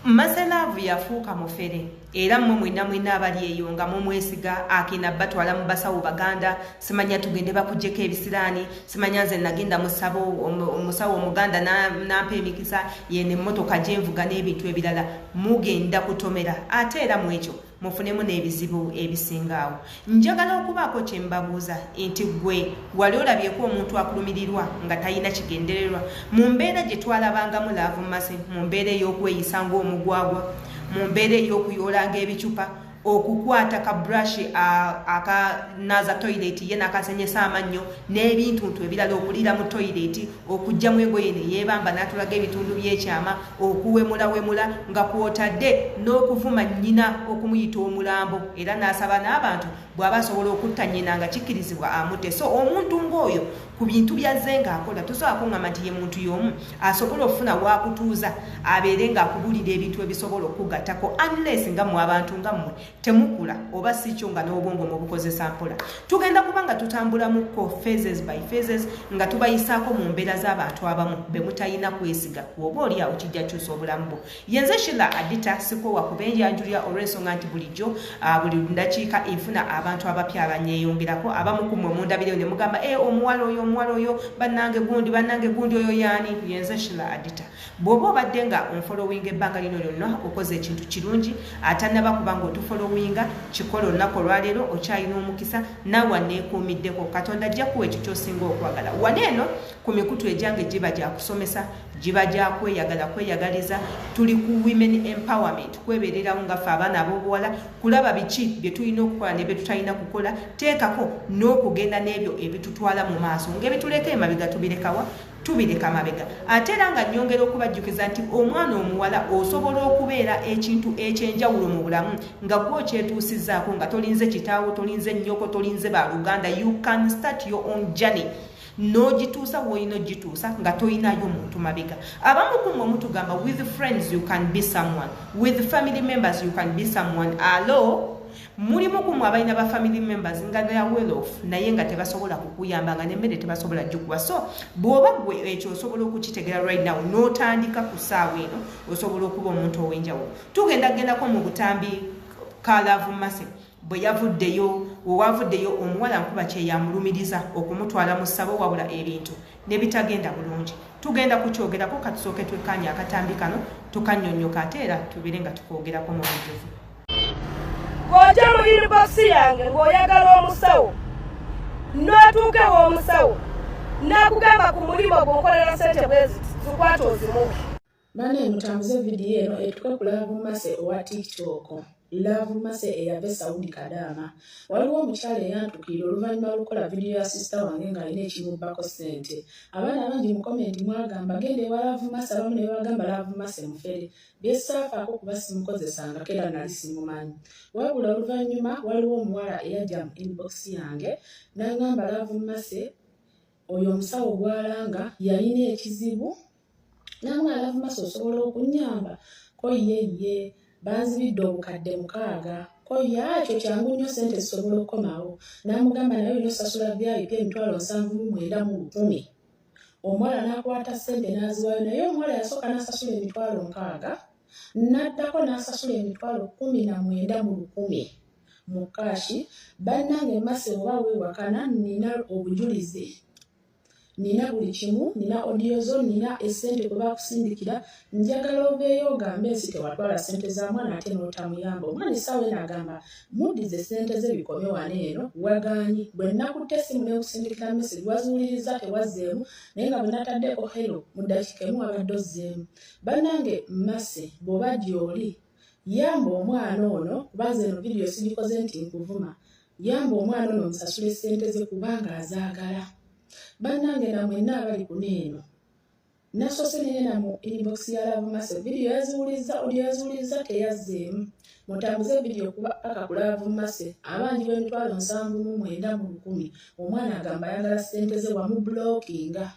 Maselavu yafuuka mufere era mmwe mwina abali eyo nga mumwesiga akina batwala mu basawo baganda simanya tugende bakujjeko ebisiraani simanya nze nagenda musawo omuganda nampa emikisa yene emmotoka gyenvuga n'ebintu ebirala mugenda kutomera ate era mu ekyo mufunemu n'ebizibu ebisingaawo. Njagala okubaako kye mbabuuza nti gwe wali olabyeko omuntu akulumirirwa nga talina kigendererwa mu mbeera gye twalabangamu Laavu Mase, mu mbeera ey'okweyisa ng'omugwagwa, mu mbeera ey'okuyoolanga ebicupa, okukwata ka brush akanaza toilet ye nakasenyesa amannyo n'ebintuntu ebirala okulira mu toilet, okujja mu engoye ne yeebamba n'atulaga ebitundu by'ekyama, okuwemula nga kwotadde n'okuvuma nnyina okumuyita omulambo era n'asaba n'abantu bw'aba asobola okutta nnyina nga kikkirizibwa amutte. So omuntu ng'oyo ku bintu byazze ng'akola tosobola kuŋŋamba nti ye muntu y'omu asobola okufuna waakutuuza abeere ng'akubulira ebintu ebisobola okugattako unless nga mu abantu nga mmwe temukula oba si kyo nga n'obwongo mubukozesa mpola. Tugenda kuba nga tutambulamuko phases by phases nga tubayisaako mu mbeera z'abantu abamu be mutalina kwesiga oba oli awo kijja kyusa obulamu bwo. Yenze Sheila Adita sikoowa kubenjanjulira olw'ensonga nti bulijjo buli ndakiika enfuna abantu abapya abanyeeyongerako abamu ku mmwe mundabire ne mugamba omuwala oyo bannange gundi oyo yaani. Yenze Sheila Adita bw'oba obadde nga onfollowing ebbanga lino lyonna okoze ekintu kirungi atannaba kubanga otufollowinga kikola olunaku olwaleero okyalina omukisa naawe neekuumiddeko Katonda ajja kuwa ekyo ky'osinga okwagala. Waneeno ku mikutu egyange giba gya kusomesa giba gya kweyagaliza tuli ku women empowerment kwebeererawo nga ffe abaana ab'obuwala kulaba biki bye tulina okukola ne bye tutalina kukola teekako n'okugenda n'ebyo ebitutwala mu maaso ng'ebituleka emabega tubirekawa tubireka mabega. Ate era nga nnyongera okubajjukiza nti omwana omuwala osobola okubeera ekintu ekyenjawulo mu bulamu nga gwe okyetuusizzaako nga tolinze kitaawo tolinze nnyoko tolinze baaluganda. You can start your own journey n'ogituusa w'olina ogituusa nga tolinayo muntu mabega. Abamu ku mmwe mutugamba with friends you can be someone, with family members you can be someone. Alo mulimu ku mmwe abalina ba family members nga they are well off naye nga tebasobola kukuyamba nga n'emmere tebasobola gikuwa. So bw'oba gwe ekyo osobola okukitegera right now n'otandika ku ssaawa eno osobola okuba omuntu ow'enjawulo. Tugendako mu butambi ka Laavu Mase bwe yavuddeyo owavuddeyo omuwala nkuba kye yamulumiriza okumutwala mu ssabo wabula ebintu ne bitagenda bulungi. Tugenda kukyogerako katusooke twekkaanya akatambi kano tukannyonnyoka ate era tubeere nga tukwogerako mu bujjuvu. Ng'ojja mu inbox yange ng'oyagala omusawo n'otuuke w'omusawo n'akugamba ku mulimo gw'onkolera ssente bwezi tukwate ozimuwe. Bane mutambuze vidiyo eno etuuka ku Laavu Mase owa TikTok. Laavu Mase eyava Saudi Kadaama. Waliwo omukyala eyantukira oluvannyuma lw'okukola vidiyo ya sisita wange ng'alina ekimubbako ssente. Abaana bangi mu komenti mwagamba genda ewa Laavu Mase, abamu ne bagamba Laavu Mase mufere. Byesaafaako kuba simukozesangako era nali simumanyi. Wabula oluvannyuma waliwo omuwala eyajja mu inbox yange n'agamba Laavu Mase oyo omusawo gw'alanga yalina ekizibu n'amwala Laavu Mase osobola okunnyamba ko ye banzibidde obukadde 6 ko yakyo kyangu nnyo ssente zisobola okukomawo. N'amugamba naye olina osasula VIP emitwalo 7,900 mu 10. Omuwala n'akwata ssente n'aziwayo naye omuwala yasooka n'asasula emitwalo 6 n'addako n'asasula emitwalo 19 mu 10 mu kaashi. Bannange Mase oba weewakana nina obujulizi, nina buli kimu, nina audio zo, nina essente kwe bakusindikira. Njagala obeeyo ogambe ensi tewatwala ssente za mwana ate n'otamuyamba. Omwana essaawa eno agamba muddize ssente ze bikome wano eno wagaanyi. Bwe nnakutte essimu n'ekusindikira message waziwuliriza tewazzeemu naye nga bwe nataddeko hello mu ddakiika emu wabadde ozzeemu. Bannange Mase bw'oba gy'oli yamba omwana ono kuba nze eno vidiyo sigikoze nti nkuvuma. Yamba omwana ono omusasule ssente ze kubanga azaagala. Bannange namwenna abali ku neeno nasoose neyena mu inbox ya Laavu Mase vidiyo yaziwuliza teyazzeemu. Mutambuze vidiyo kuba paka ku Laavu Mase abangi b'emitwalo 7,900 mu 10. Omwana agamba ayagala ssente ze wamublookinga.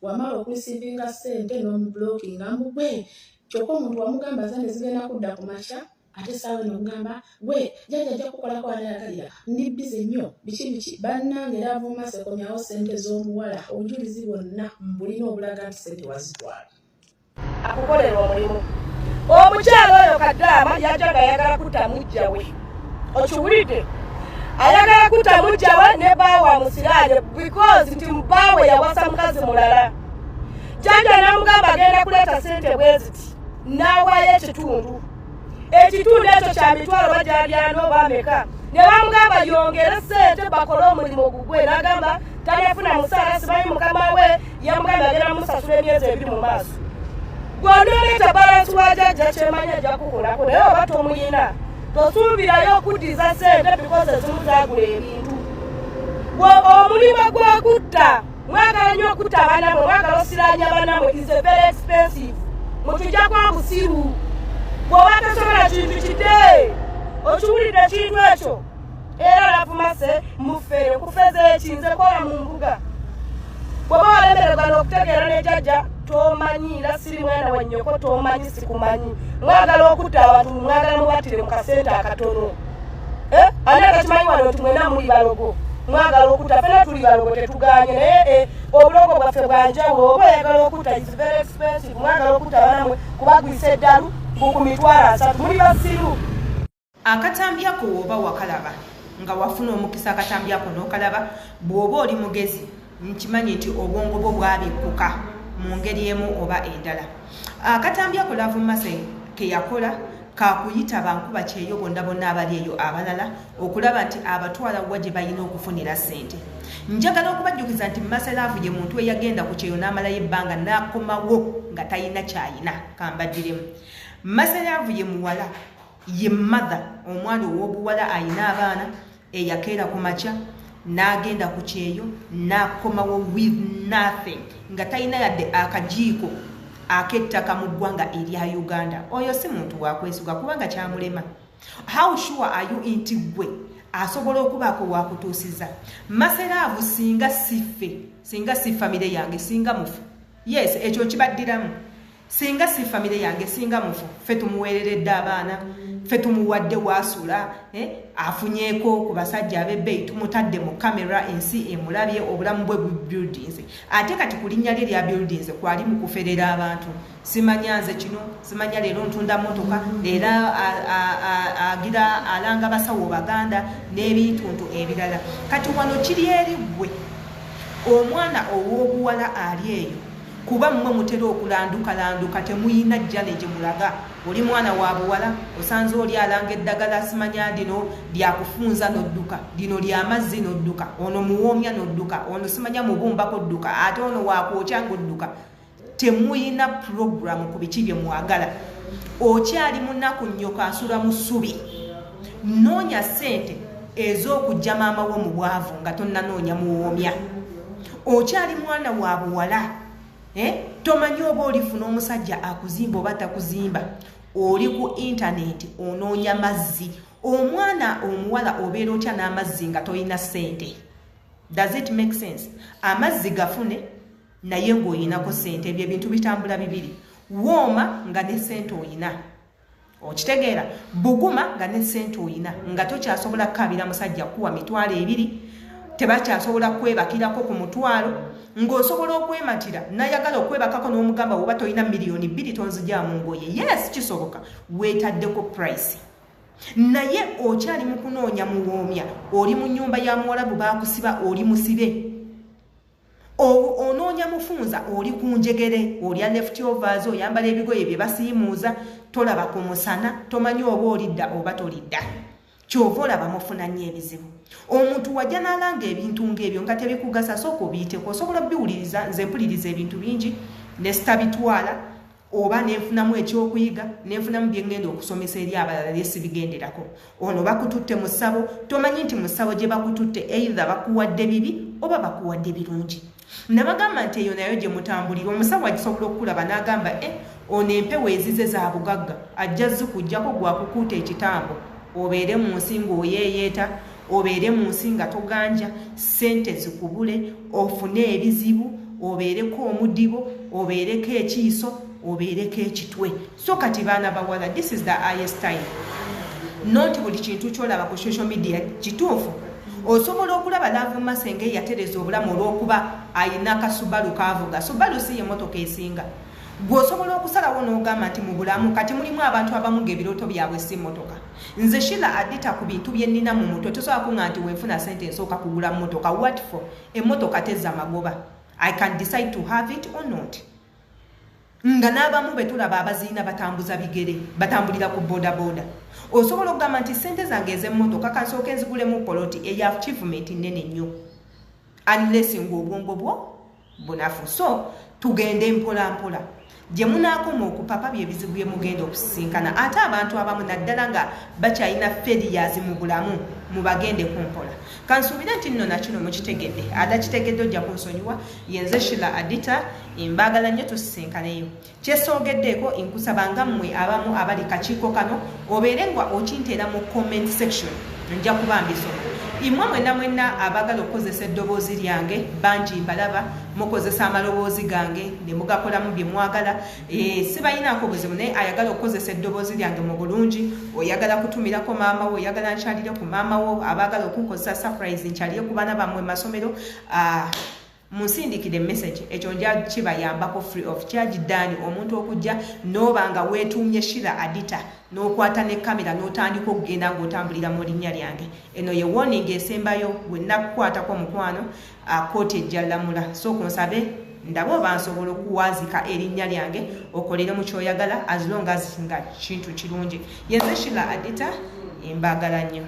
Wamala okulisiivinga ssente n'omublookinga mugwe kyokka omuntu wamugamba zane zigenda kudda ku makya ate saawa n'ogamba we jjajja kukolako anayagalira ndi bize nnyo biki. Bannange Laavu Mase komyawo ssente z'omuwala obujulizi bwonna mbulina obulaga nti ssente wazitwala. Akukolera omulimu omukyala Kadaama yajja nga ayagala kutta mujja we. Okiwulidde? Ayagala kutta mujja we ne baawa musiraje because nti mbaawe yawasa mukazi mulala. Jjajja n'amugamba agenda kuleeta ssente bwe ziti n'awaayo ekitundu. Ekitundu ekyo kya mitwalo bajalyano bameka. Ne bamugamba yongere ssente bakole omulimu gugwe n'agamba tanafuna musaala simanyi mukama we yamugamba agenda musasula emyezi 2 mu maaso. Gw'onooleta balansi wa jjajja kyemanyi ajja kukolako naye oba tomuyina tosuubirayo okuddiza ssente because ezimu zaagula ebintu. Omulimu gw'okutta mwagala nnyo okutta banamwe mwagala osiraanya banamwe is very expensive. Mutujja kwa busiru bw'oba tosobola kintu kidde okiwulidde kintu ekyo era Lavumase mufere nkufeze ekinze kola mu mbuga. Bw'oba walemererwa n'okutegeera ne jjajja tomanyi era siri mwana wa nnyoko tomanyi sikumanyi mwagala okutta abantu mwagala mubattire mu kasente akatono. Ani akakimanyi wano nti mwena muli balogo mwagala okutta fena tuli balogo tetuganye naye obulogo bwaffe bwanjawulo oba oyagala okutta is very expensive mwagala okutta banamwe kubagwisa eddalu ku mitwalo 3 muli basiru. Akatambyako oba wakalaba nga wafuna omukisa akatambyako n'okalaba bw'oba oli mugezi nkimanyi nti obwongo bwo bwabikuka mu ngeri emu oba endala. Akatambyako Lavumase ke yakola kakuyita bankuba kyeyo bonna bonna abali eyo abalala okulaba nti abatwala wa gye balina okufunira ssente. Njagala okubajjukiza nti Maselaavu ye muntu eyagenda ku kyeyo n'amalayo ebbanga n'akomawo nga talina kyayina kambaddiremu. Maselaavu ye muwala ye mother omwana ow'obuwala ayina abaana eyakeera ku makya n'agenda ku kyeyo n'akomawo with nothing nga talina yadde akajiiko ak'ettaka mu ggwanga erya Uganda. Oyo si muntu wakwesiga kubanga kyamulema. How sure are you nti gwe asobola okubaako wakutuusiza? Maselaavu singa si famire yange singa mufu. Yes, ekyo kibaddiramu. Singa si famire yange singa mufu ffe tumuweereredde abaana ffe tumuwadde wasula afunyeeko ku basajja ab'ebbeeyi tumutadde mu kamera ensi emulabye obulamu bwe buildings ate kati ku linnya lye lya buildings kwali mu kuferera abantu. Simanya nze kino simanya leero ntunda motoka era agira alanga basawo Baganda n'ebintuntu ebirala. Kati wano kiri eri gwe omwana ow'obuwala ali eyo kuba mmwe mutera okulanduka temuyina jjane gye mulaga. Oli mwana wa buwala osanze oli alanga eddagala simanya dino lyakufunza n'odduka dino ly'amazzi n'odduka ono muwoomya n'odduka ono simanya mubumbako odduka ate ono waakwokya ng'odduka. Temuyina program ku biki bye mwagala. Okyali munaku nnyo asula mu ssubi. Noonya ssente ez'okujja maama wo mu bwavu nga tonnanoonya muwoomya. Okyali mwana wa buwala. Tomanyi oba olifuna omusajja akuzimba oba takuzimba. Oli ku internet onoonya mazzi. Omwana omuwala obeera otya n'amazzi nga toyina ssente? Does it make sense? Amazzi gafune naye ng'oyinako ssente. Ebyo ebintu bitambula bibiri. Wooma nga ne ssente oyina. Okitegeera? Buguma nga ne ssente oyina nga tokyasobola kukabira musajja kuwa mitwalo 2 tebakyasobola kwebakirako ku mutwalo ng'osobola okwematira nayagala okwebakako n'omugamba oba toyina miliyoni 2 tonzija mu ngoye. Yes, kisoboka weetaddeko price. Naye okyali mu kunoonya muwoomya oli mu nnyumba ya Mwarabu baakusiba oli musibe. Onoonya mufunza oli ku njegere olya leftovers oyambala ebigoye bye basiimuuza tolaba ku musana tomanyi oba olidda oba tolidda. Kyova olaba mufuna nnyo ebizibu. Omuntu wajja n'alanga ebintu ng'ebyo nga tebikugasa sooka obiyiteko. Osobola biwuliriza nze mpuliriza ebintu bingi ne sitabitwala oba nenfunamu ekyokuyiga nenfunamu bye ngenda okusomesa eri abalala bye sibigenderako. Ono bakututte mu ssabo tomanyi nti mu ssabo gye bakututte either bakuwadde bibi oba bakuwadde birungi. Nabagamba nti eyo nayo gye mutambulira omusawo agisobola okulaba n'agamba ono empewo ezize za bugagga ajja zikujjako gwakukuuta ekitambo obeere mu nsi ng'oyeeyeeta obeere mu nsi nga toganja ssente zikubule ofune ebizibu obeereko omudibo obeereko ekiiso obeereko ekitwe. So kati baana bawala this is the highest time. Not buli kintu kyolaba ku social media kituufu. Osobola okulaba Lavumase ng'eyatereza obulamu olw'okuba ayina akasubalu kaavuga. Subalu si ye motoka esinga. gwosobola okusalawo n'ogamba nti mu bulamu kati mulimu abantu abamu ng'ebirooto byabwe si mmotoka. Nze Sheila Adita ku bintu bye nnina mu mutwe tosobola kuŋŋamba nti wenfuna sente nsooka kugula mmotoka. What for? Emmotoka tezza magoba. I can decide to have it or not. Nga n'abamu be tulaba abaziina batambuza bigere batambulira ku bodaboda. Osobola okugamba nti sente zange ez'emmotoka kansooke nzigulemu poloti eya achievement nnene nnyo. Unless ng'obwongo bwo bunafu. So tugende mpola mpola. Gye munaakoma okupapa by'ebizibu bye mugenda okusisinkana ate abantu abamu naddala nga bakyalina failures mu bulamu mubagende kumpola. Kansuubira nti nno nakino mukitegedde adakitegedde ojja kunsonyiwa yenze Sheila Adita mbaagala nnyo tusisinkanayo. Kyesoogeddeeko nkusabanga mmwe abamu abali kakiiko kano obeere nga okinteera mu comment section nja kuba mbisoma. Imwe mwenna abagala okukozesa eddoboozi lyange bangi mbalaba mukozesa amaloboozi gange ne mugakolamu bye mwagala. Sibayinaako buzibu naye ayagala okukozesa eddoboozi lyange mu bulungi oyagala kutumirako maama wo oyagala nkyalire ku maama wo abagala okunkozesa surprise nkyalire ku baana bammwe masomero munsindikire message ekyo nja kibayambako free of charge dani omuntu okujja n'obanga weetuumye Sheila Adita n'okwata ne kamera n'otandika okugenda ng'otambulira mu linnya lyange. Eno ye warning esembayo bwe nnakukwatako mukwano kooti ejja lamula. So kunsabe ndaba oba nsobola okuwazika erinnya lyange okolere mu kyoyagala as long as nga kintu kirungi. Yenze Sheila Adita mbaagala nnyo.